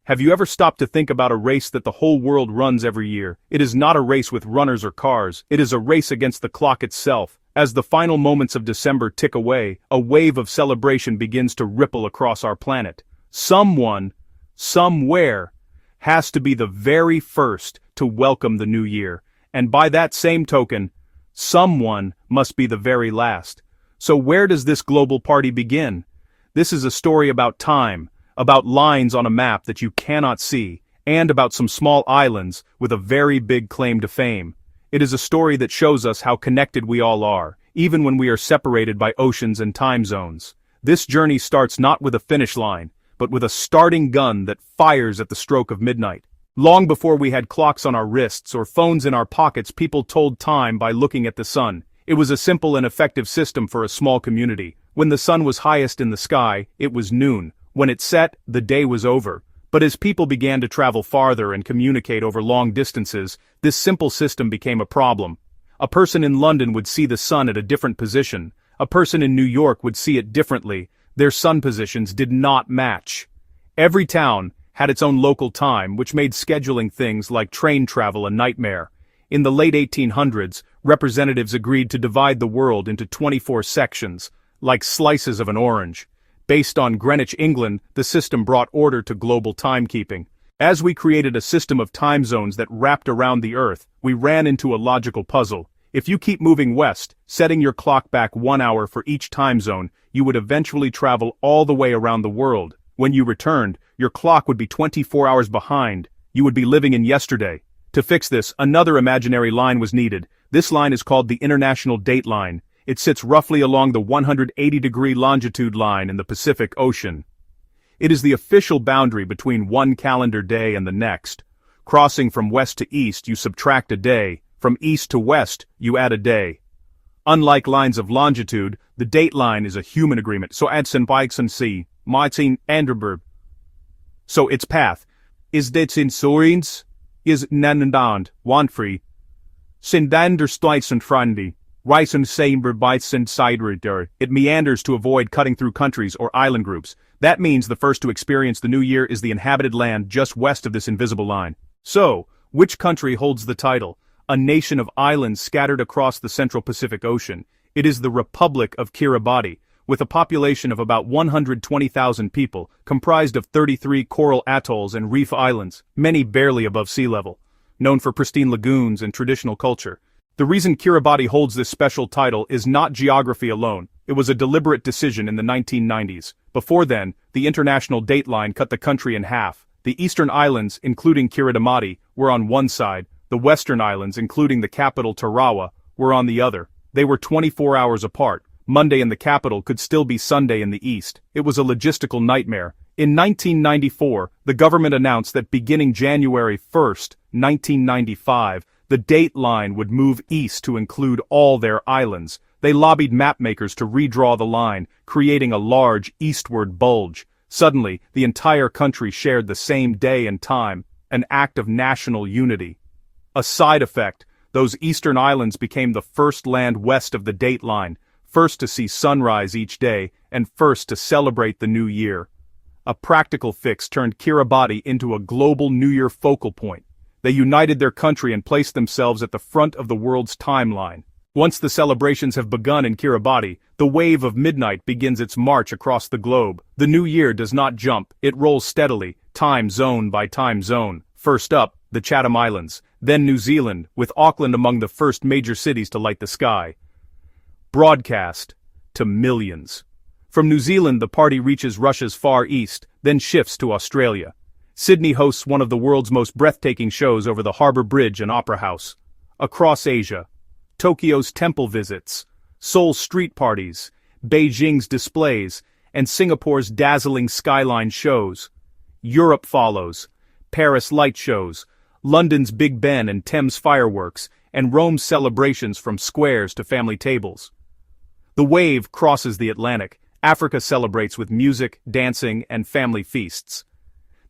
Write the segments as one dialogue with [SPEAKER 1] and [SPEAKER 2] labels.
[SPEAKER 1] Have you ever stopped to think about a race that the whole world runs every year? It is not a race with runners or cars, it is a race against the clock itself. As the final moments of December tick away, a wave of celebration begins to ripple across our planet. Someone, somewhere, has to be the very first to welcome the new year, and by that same token, someone must be the very last. So where does this global party begin? This is a story about time, about lines on a map that you cannot see, and about some small islands with a very big claim to fame. It is a story that shows us how connected we all are, even when we are separated by oceans and time zones. This journey starts not with a finish line, but with a starting gun that fires at the stroke of midnight. Long before we had clocks on our wrists or phones in our pockets, people told time by looking at the sun. It was a simple and effective system for a small community. When the sun was highest in the sky, it was noon. When it set, the day was over. But as people began to travel farther and communicate over long distances, this simple system became a problem. A person in London would see the sun at a different position. A person in New York would see it differently. Their sun positions did not match. Every town had its own local time, which made scheduling things like train travel a nightmare. In the late 1800s, representatives agreed to divide the world into 24 sections, like slices of an orange. Based on Greenwich, England, the system brought order to global timekeeping. As we created a system of time zones that wrapped around the Earth, we ran into a logical puzzle. If you keep moving west, setting your clock back 1 hour for each time zone, you would eventually travel all the way around the world. When you returned, your clock would be 24 hours behind. You would be living in yesterday. To fix this, another imaginary line was needed. This line is called the International Date Line. It sits roughly along the 180-degree longitude line in the Pacific Ocean. It is the official boundary between one calendar day and the next. Crossing from west to east, you subtract a day. From east to west, you add a day. Unlike lines of longitude, the date line is a human agreement, so Adson Bikesen C. Martin Anderberg. So its path is det in Sorins, is Nanandand, Wanfree, Sindander Stuysen Frandi. Ryson Saber bites inside. It meanders to avoid cutting through countries or island groups. That means the first to experience the new year is the inhabited land just west of this invisible line. So, which country holds the title? A nation of islands scattered across the central Pacific Ocean. It is the Republic of Kiribati, with a population of about 120,000 people, comprised of 33 coral atolls and reef islands, many barely above sea level, known for pristine lagoons and traditional culture. The reason Kiribati holds this special title is not geography alone. It was a deliberate decision in the 1990s. Before then, the International Date Line cut the country in half. The eastern islands, including Kiritimati, were on one side. The western islands, including the capital Tarawa, were on the other. They were 24 hours apart. Monday in the capital could still be Sunday in the east. It was a logistical nightmare. In 1994, the government announced that beginning January 1st, 1995, the date line would move east to include all their islands. They lobbied mapmakers to redraw the line, creating a large eastward bulge. Suddenly, the entire country shared the same day and time, an act of national unity. A side effect, those eastern islands became the first land west of the date line, first to see sunrise each day, and first to celebrate the new year. A practical fix turned Kiribati into a global New Year focal point. They united their country and placed themselves at the front of the world's timeline. Once the celebrations have begun in Kiribati, the wave of midnight begins its march across the globe. The new year does not jump, it rolls steadily, time zone by time zone. First up, the Chatham Islands, then New Zealand, with Auckland among the first major cities to light the sky. Broadcast to millions. From New Zealand, the party reaches Russia's Far East, then shifts to Australia. Sydney hosts one of the world's most breathtaking shows over the Harbour Bridge and Opera House. Across Asia, Tokyo's temple visits, Seoul's street parties, Beijing's displays, and Singapore's dazzling skyline shows. Europe follows, Paris light shows, London's Big Ben and Thames fireworks, and Rome's celebrations from squares to family tables. The wave crosses the Atlantic. Africa celebrates with music, dancing, and family feasts.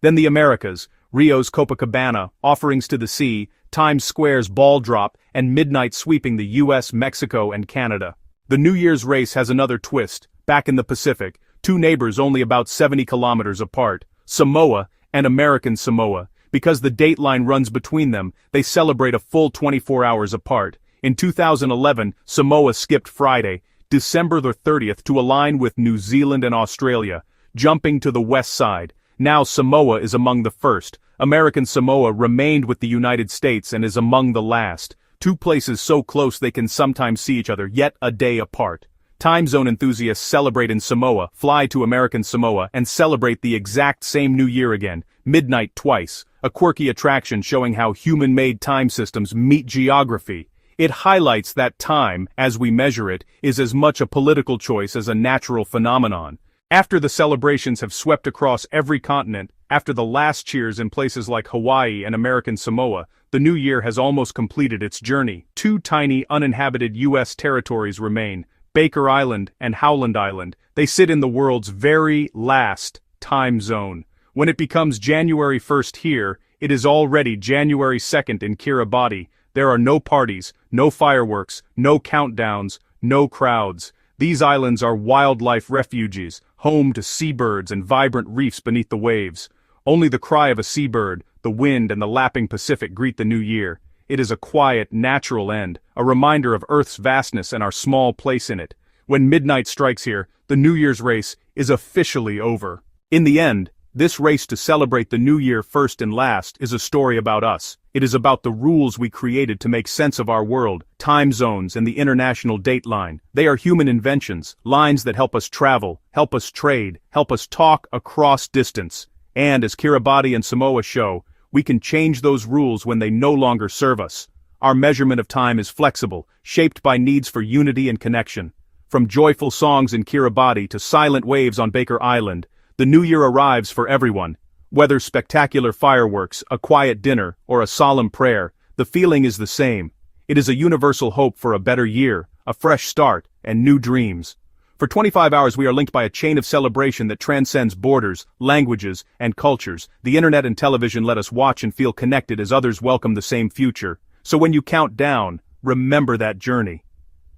[SPEAKER 1] Then the Americas, Rio's Copacabana, offerings to the sea, Times Square's ball drop, and midnight sweeping the US, Mexico, and Canada. The New Year's race has another twist. Back in the Pacific, two neighbors only about 70 kilometers apart, Samoa and American Samoa. Because the dateline runs between them, they celebrate a full 24 hours apart. In 2011, Samoa skipped Friday, December the 30th, to align with New Zealand and Australia, jumping to the west side. Now Samoa is among the first. American Samoa remained with the United States and is among the last. Two places so close they can sometimes see each other, yet a day apart. Time zone enthusiasts celebrate in Samoa, fly to American Samoa, and celebrate the exact same New Year again, midnight twice, a quirky attraction showing how human-made time systems meet geography. It highlights that time, as we measure it, is as much a political choice as a natural phenomenon. After the celebrations have swept across every continent, after the last cheers in places like Hawaii and American Samoa, the new year has almost completed its journey. Two tiny, uninhabited U.S. territories remain, Baker Island and Howland Island. They sit in the world's very last time zone. When it becomes January 1st here, it is already January 2nd in Kiribati. There are no parties, no fireworks, no countdowns, no crowds. These islands are wildlife refuges, home to seabirds and vibrant reefs beneath the waves. Only the cry of a seabird, the wind and the lapping Pacific greet the new year. It is a quiet, natural end, a reminder of Earth's vastness and our small place in it. When midnight strikes here, the New Year's race is officially over. In the end, this race to celebrate the new year first and last is a story about us. It is about the rules we created to make sense of our world, time zones and the international dateline. They are human inventions, lines that help us travel, help us trade, help us talk across distance. And as Kiribati and Samoa show, we can change those rules when they no longer serve us. Our measurement of time is flexible, shaped by needs for unity and connection. From joyful songs in Kiribati to silent waves on Baker Island, the new year arrives for everyone. Whether spectacular fireworks, a quiet dinner, or a solemn prayer, the feeling is the same. It is a universal hope for a better year, a fresh start, and new dreams. For 25 hours we are linked by a chain of celebration that transcends borders, languages, and cultures. The internet and television let us watch and feel connected as others welcome the same future. So when you count down, remember that journey.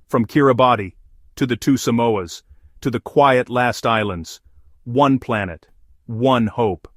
[SPEAKER 1] From Kiribati, to the two Samoas, to the quiet last islands. One planet, one hope.